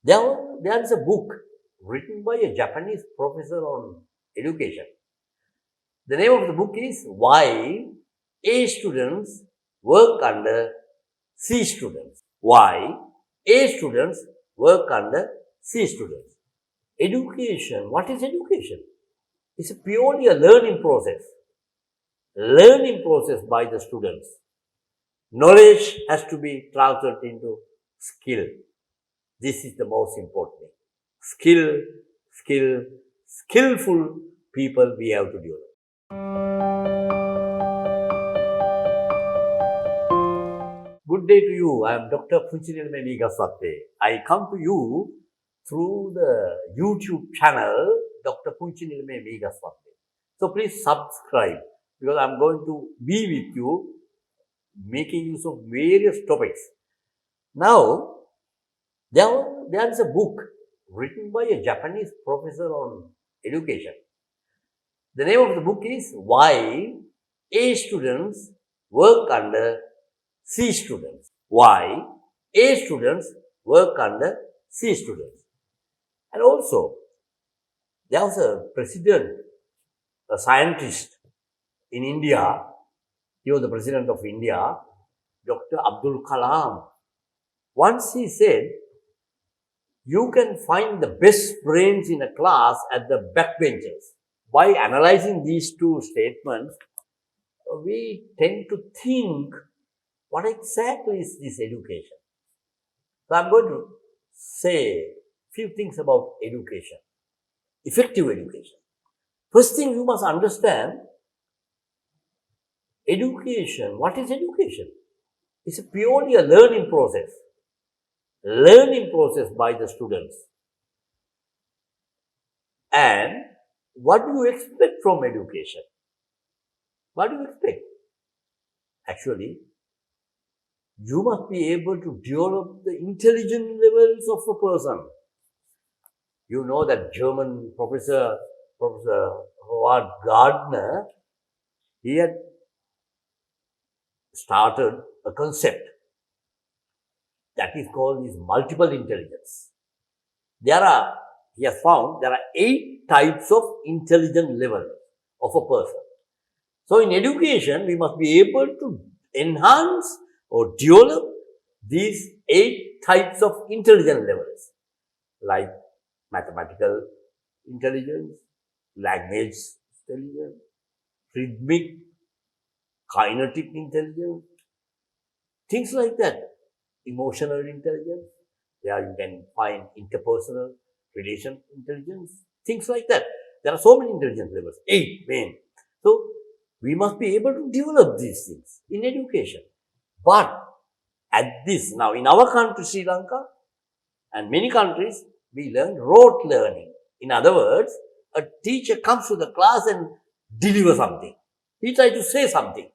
There is a book written by a Japanese professor on education. The name of the book is Why A Students Work Under C Students. Why A Students Work Under C Students. Education. What is education? It's purely a learning process. Learning process by the students. Knowledge has to be transferred into skill. This is the most important thing. Skillful people we have to develop. Good day to you. I am Dr.Punchi. I come to you through the YouTube channel Dr.Punchi. So please subscribe because I am going to be with you making use of various topics. Now, there is a book written by a Japanese professor on education. The name of the book is Why A Students Work Under C Students. Why A Students Work Under C Students. And also, there was a president, a scientist in India. He was the president of India, Dr. Abdul Kalam. Once he said, you can find the best brains in a class at the backbenchers. By analyzing these two statements, we tend to think, what exactly is this education? So I'm going to say a few things about education, effective education. First thing you must understand, education. What is education? It's purely a learning process. Learning process by the students. And what do you expect from education? What do you expect? Actually, you must be able to develop the intelligence levels of a person. You know that German Professor Howard Gardner, he had started a concept that is called multiple intelligence. He has found there are 8 types of intelligence levels of a person. So in education, we must be able to enhance or develop these 8 types of intelligence levels, like mathematical intelligence, language intelligence, rhythmic, kinetic intelligence, things like that. Emotional intelligence, there you can find interpersonal relation intelligence, things like that. There are so many intelligence levels, 8 main. So, we must be able to develop these things in education. But at this, now in our country, Sri Lanka, and many countries, we learn rote learning. In other words, a teacher comes to the class and delivers something. He tries to say something.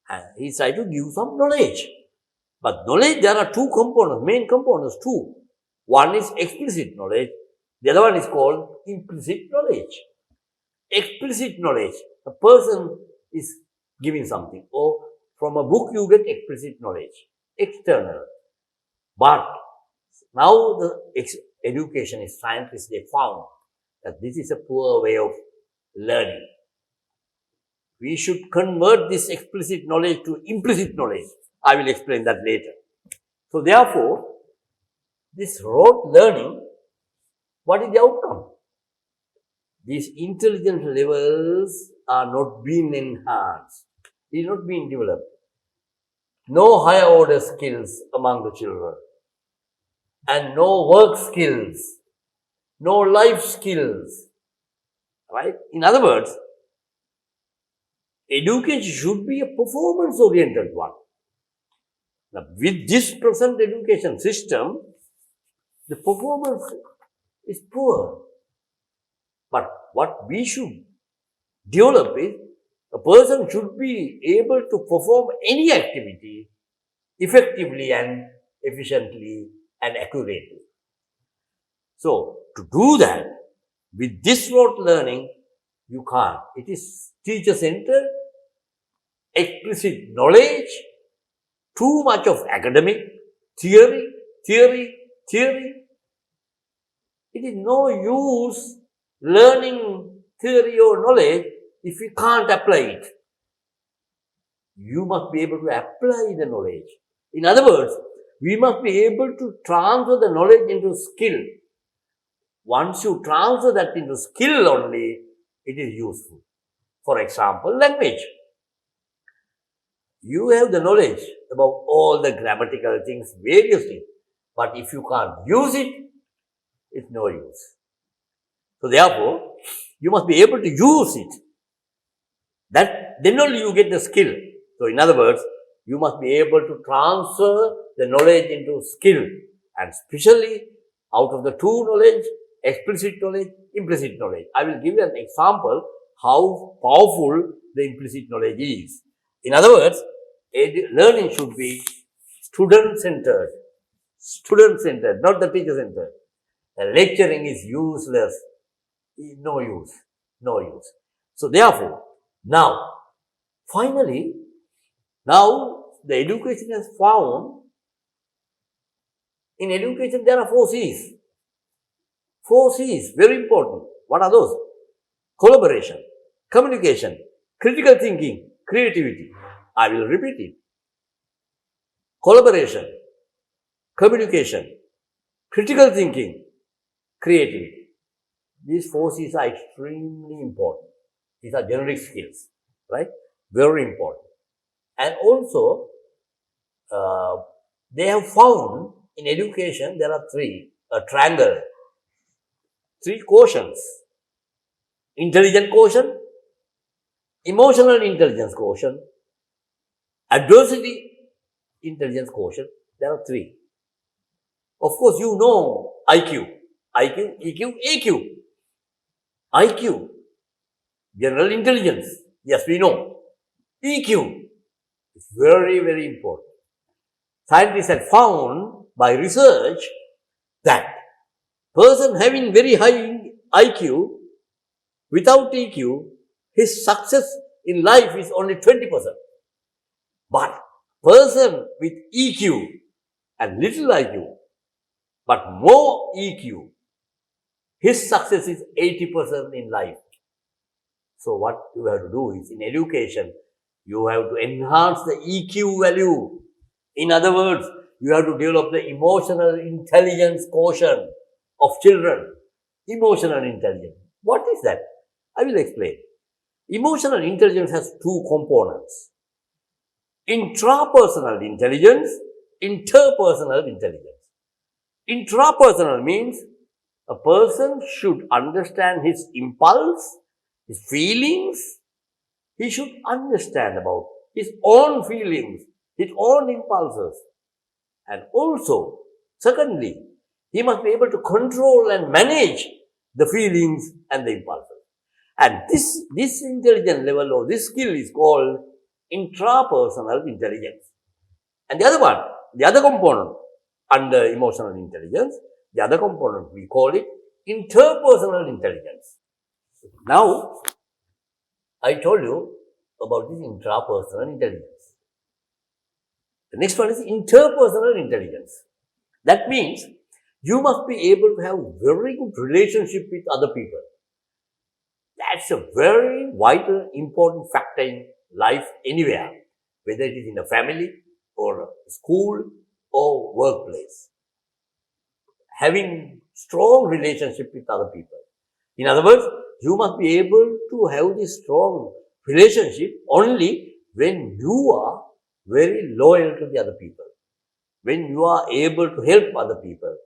And he tries to give some knowledge. But knowledge, there are 2 components, main components, 2. One is explicit knowledge. The other one is called implicit knowledge. Explicit knowledge, a person is giving something. Or from a book you get explicit knowledge, external. But now the education is scientists, they found that this is a poor way of learning. We should convert this explicit knowledge to implicit knowledge. I will explain that later. So therefore, this rote learning, what is the outcome? These intelligence levels are not being enhanced. They are not being developed. No higher order skills among the children. And no work skills. No life skills. Right? In other words, education should be a performance-oriented one. Now, with this present education system, the performance is poor. But what we should develop is, a person should be able to perform any activity effectively and efficiently and accurately. So, to do that, with this rote learning, you can't. It is teacher-centered, explicit knowledge, too much of academic, theory, it is no use learning theory or knowledge if you can't apply it. You must be able to apply the knowledge. In other words, we must be able to transfer the knowledge into skill. Once you transfer that into skill only, it is useful. For example, language. You have the knowledge about all the grammatical things, various things. But if you can't use it, it's no use. So therefore, you must be able to use it. Then only you get the skill. So in other words, you must be able to transfer the knowledge into skill. And especially out of the two knowledge, explicit knowledge, implicit knowledge. I will give you an example how powerful the implicit knowledge is. In other words, learning should be student-centered. Student-centered, not the teacher-centered. The lecturing is useless. No use. No use. So therefore, finally, the education has found, in education there are 4 C's. 4 C's, very important. What are those? Collaboration, communication, critical thinking, creativity. I will repeat it. Collaboration, communication, critical thinking, creativity. These 4 C's are extremely important. These are generic skills, right? Very important. And also, they have found in education there are 3, a triangle, 3 quotients. Intelligent quotient, emotional intelligence quotient, adversity intelligence quotient. There are 3. Of course, you know IQ, EQ, AQ. IQ, general intelligence. Yes, we know. EQ is very, very important. Scientists have found by research that person having very high IQ without EQ, his success in life is only 20%. But person with EQ and little IQ, but more EQ, his success is 80% in life. So what you have to do is, in education, you have to enhance the EQ value. In other words, you have to develop the emotional intelligence quotient of children. Emotional intelligence. What is that? I will explain. Emotional intelligence has 2 components. Intrapersonal intelligence, interpersonal intelligence. Intrapersonal means a person should understand his impulse, his feelings. He should understand about his own feelings, his own impulses. And also, secondly, he must be able to control and manage the feelings and the impulses. And this intelligence level or this skill is called intrapersonal intelligence. And the other one, the other component under emotional intelligence, the other component, we call it interpersonal intelligence. Now, I told you about this intrapersonal intelligence. The next one is interpersonal intelligence. That means you must be able to have very good relationship with other people. That's a very vital, important factor in life anywhere, whether it is in a family or a school or workplace. Having strong relationship with other people. In other words, you must be able to have this strong relationship only when you are very loyal to the other people, when you are able to help other people,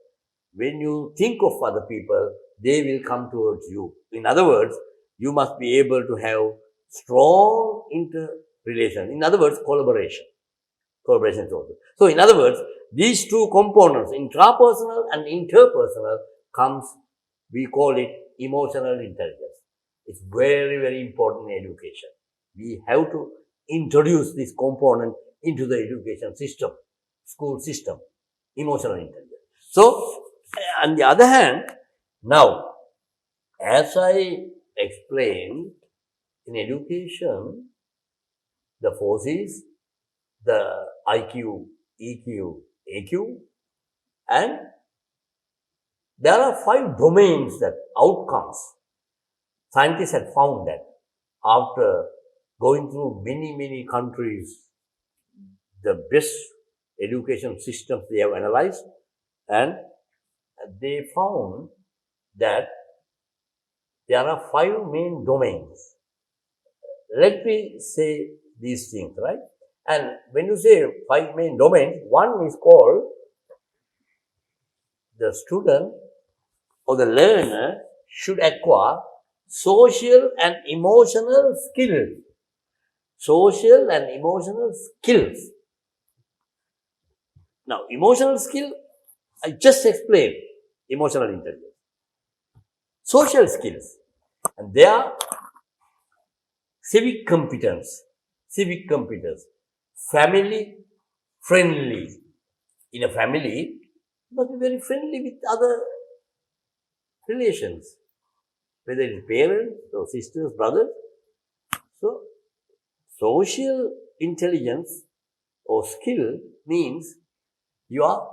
when you think of other people, they will come towards you. In other words, you must be able to have strong interrelation. In other words, collaboration. Collaboration is also. So, in other words, these 2 components, intrapersonal and interpersonal, we call it emotional intelligence. It's very, very important in education. We have to introduce this component into the education system, school system, emotional intelligence. So, on the other hand, now, as I explained, in education, the 4 C's, the IQ, EQ, AQ, and There are 5 domains that outcomes. Scientists had found that after going through many countries, the best education systems they have analyzed, and they found that there are 5 main domains. Let me say these things, right? And when you say 5 main domains, one is called the student or the learner should acquire social and emotional skills. Social and emotional skills. Now, emotional skill, I just explained emotional intelligence. Social skills, and they are civic competence, family friendly. In a family, you must be very friendly with other relations, whether it's parents or sisters, brothers. So, social intelligence or skill means you are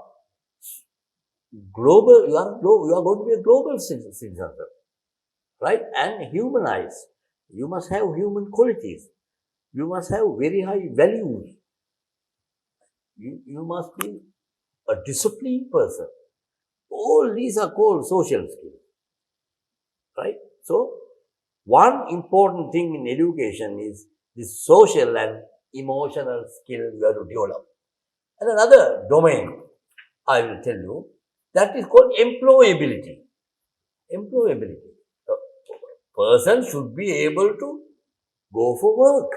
global, you are going to be a global citizen, right? And humanized. You must have human qualities. You must have very high values. You must be a disciplined person. All these are called social skills, right? So, one important thing in education is this social and emotional skill you have to develop. And another domain I will tell you, that is called employability. Employability. A person should be able to go for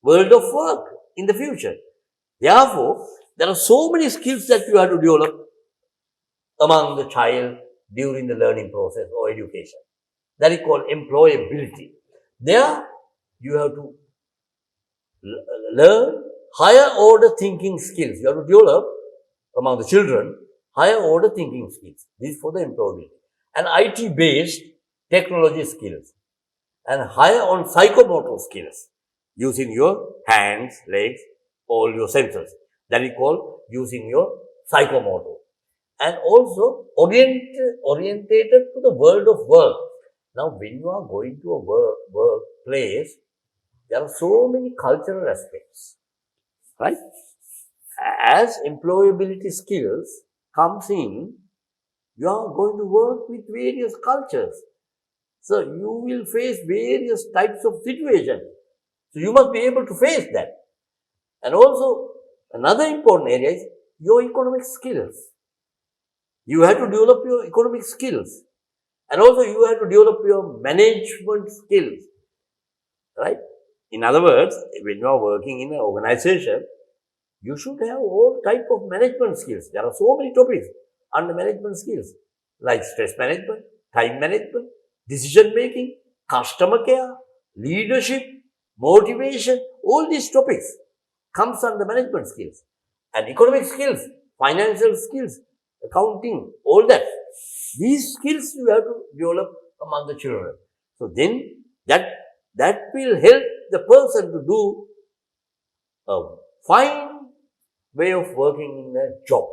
world of work in the future. Therefore, there are so many skills that you have to develop among the child during the learning process or education. That is called employability. There, you have to learn higher order thinking skills. You have to develop among the children higher order thinking skills. This is for the employability. And IT based technology skills. And higher on psychomotor skills. Using your hands, legs, all your senses. That is called using your psychomotor. And also orientated to the world of work. Now, when you are going to a workplace, there are so many cultural aspects, right? As employability skills comes in, you are going to work with various cultures. So, you will face various types of situations. So, you must be able to face that. And also, another important area is your economic skills. You have to develop your economic skills. And also, you have to develop your management skills, right? In other words, when you are working in an organization, you should have all type of management skills. There are so many topics under management skills, like stress management, time management, decision making, customer care, leadership, motivation. All these topics comes under management skills. And economic skills, financial skills, accounting, all that. These skills you have to develop among the children. So then that will help the person to do a fine way of working in a job.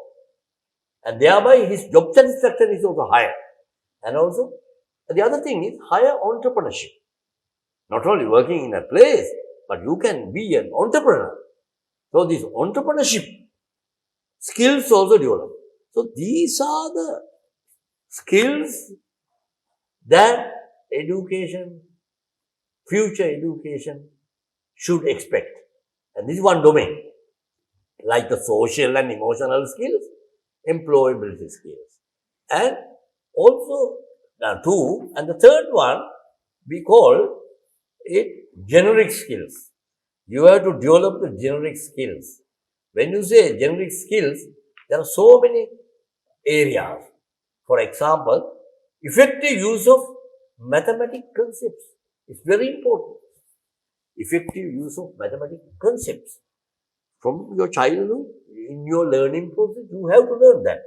And thereby his job satisfaction is also higher. And also, the other thing is higher entrepreneurship. Not only working in a place, but you can be an entrepreneur. So this entrepreneurship skills also develop. So these are the skills that future education should expect. And this is one domain, like the social and emotional skills, employability skills. And also, two, and the third one, we call it generic skills. You have to develop the generic skills. When you say generic skills, there are so many areas. For example, effective use of mathematical concepts is very important. Effective use of mathematical concepts. From your childhood, in your learning process, you have to learn that.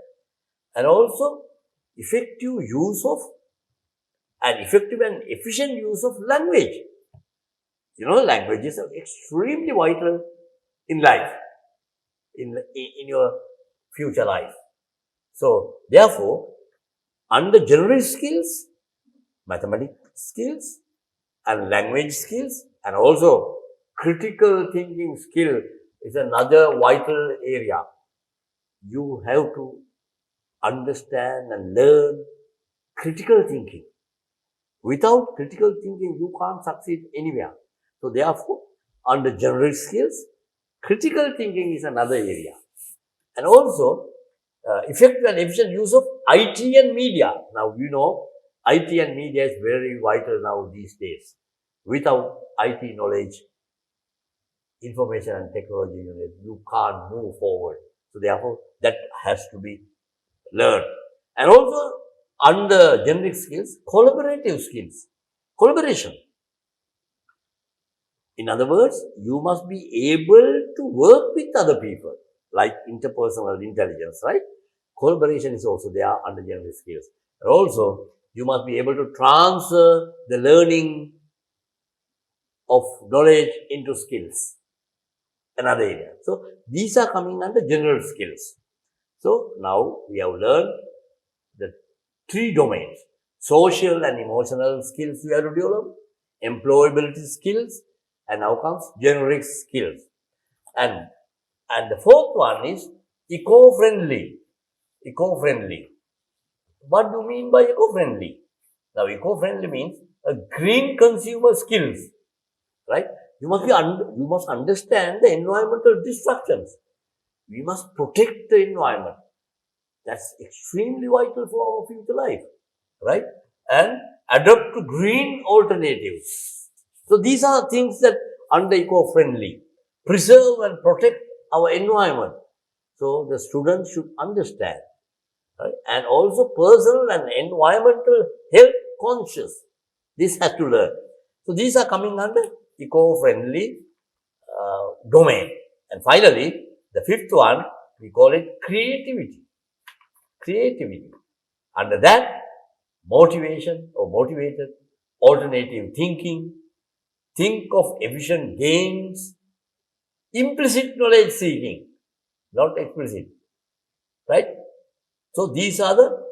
And also, effective and efficient use of language. You know, languages are extremely vital in life, in your future life. So, therefore, Under general skills, mathematics skills and language skills, and also critical thinking skill is another vital area. You have to understand and learn critical thinking. Without critical thinking, you can't succeed anywhere. So therefore, under general skills, critical thinking is another area. And also, effective and efficient use of IT and media. Now, you know, IT and media is very vital now these days. Without IT knowledge, information and technology knowledge, you can't move forward. So therefore, that has to be learned. And also, under generic skills, collaborative skills, collaboration. In other words, you must be able to work with other people, like interpersonal intelligence, right? Collaboration is also there under general skills. And also, you must be able to transfer the learning of knowledge into skills, another area. So, these are coming under general skills. So, now we have learned the three domains: social and emotional skills we have to develop, employability skills, and now comes generic skills. And the fourth one is eco-friendly. Eco-friendly. What do you mean by eco-friendly? Now, eco-friendly means a green consumer skills, right? You must understand the environmental destructions. We must protect the environment. That's extremely vital for our future life, right? And adapt to green alternatives. So these are things that under eco-friendly, preserve and protect our environment. So the students should understand, right? And also personal and environmental health conscious. This has to learn. So these are coming under eco-friendly domain. And finally, the fifth one, we call it creativity. Creativity. Under that, motivation or motivated, alternative thinking, think of efficient gains, implicit knowledge seeking, not explicit, right? So these are the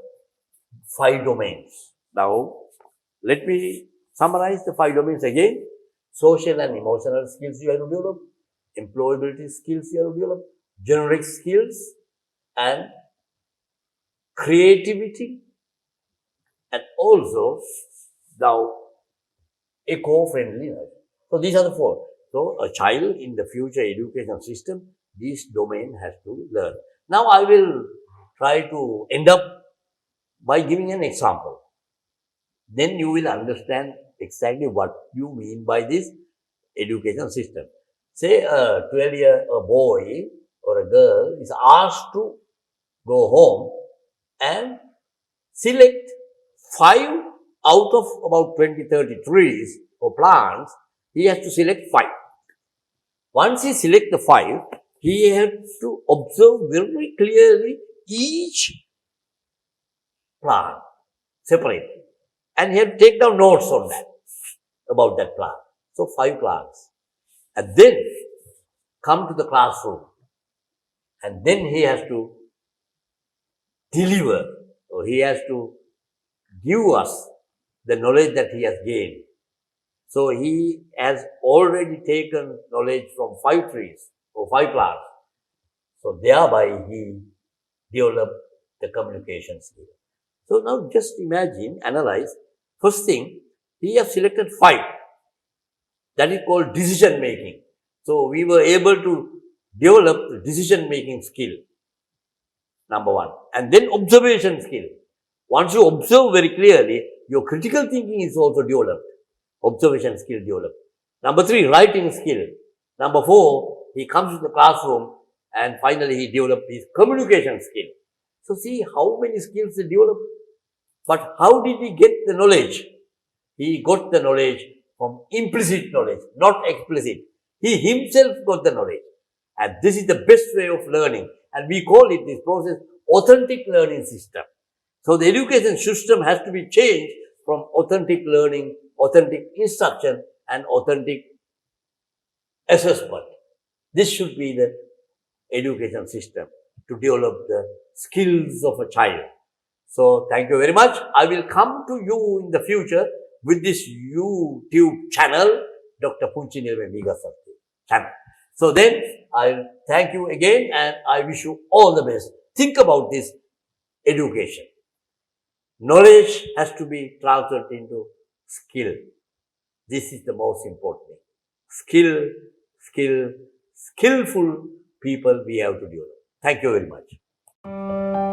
5 domains. Now, let me summarize the 5 domains again. Social and emotional skills you have to develop, employability skills you have to develop, generic skills, and creativity, and also now eco-friendliness. So these are the 4. So a child in the future education system, this domain has to learn. Now I will try to end up by giving an example. Then you will understand exactly what you mean by this education system. Say a 12-year boy or a girl is asked to go home and select 5 out of about 20-30 trees or plants. He has to select 5. Once he selects the 5, he has to observe very clearly each plant separately. And he has to take down notes on that, about that plant. So 5 plants. And then come to the classroom. And then he has to deliver, or he has to give us the knowledge that he has gained. So he has already taken knowledge from 5 trees or 5 plants. So thereby he developed the communication skill. So now just imagine, analyze. First thing, he has selected 5. That is called decision making. So we were able to develop the decision making skill. Number 1. And then observation skill. Once you observe very clearly, your critical thinking is also developed. Observation skill developed. Number 3, writing skill. Number 4, he comes to the classroom and finally he developed his communication skill. So see how many skills he developed. But how did he get the knowledge? He got the knowledge from implicit knowledge, not explicit. He himself got the knowledge. And this is the best way of learning. And we call it, this process, authentic learning system. So the education system has to be changed from authentic learning, authentic instruction, and authentic assessment. This should be the education system to develop the skills of a child. So thank you very much. I will come to you in the future with this YouTube channel, Dr.Punchi Nirvamiga Sarthi channel. So then I thank you again and I wish you all the best. Think about this education. Knowledge has to be transferred into skill. This is the most important thing. Skillful people we have to develop. Thank you very much.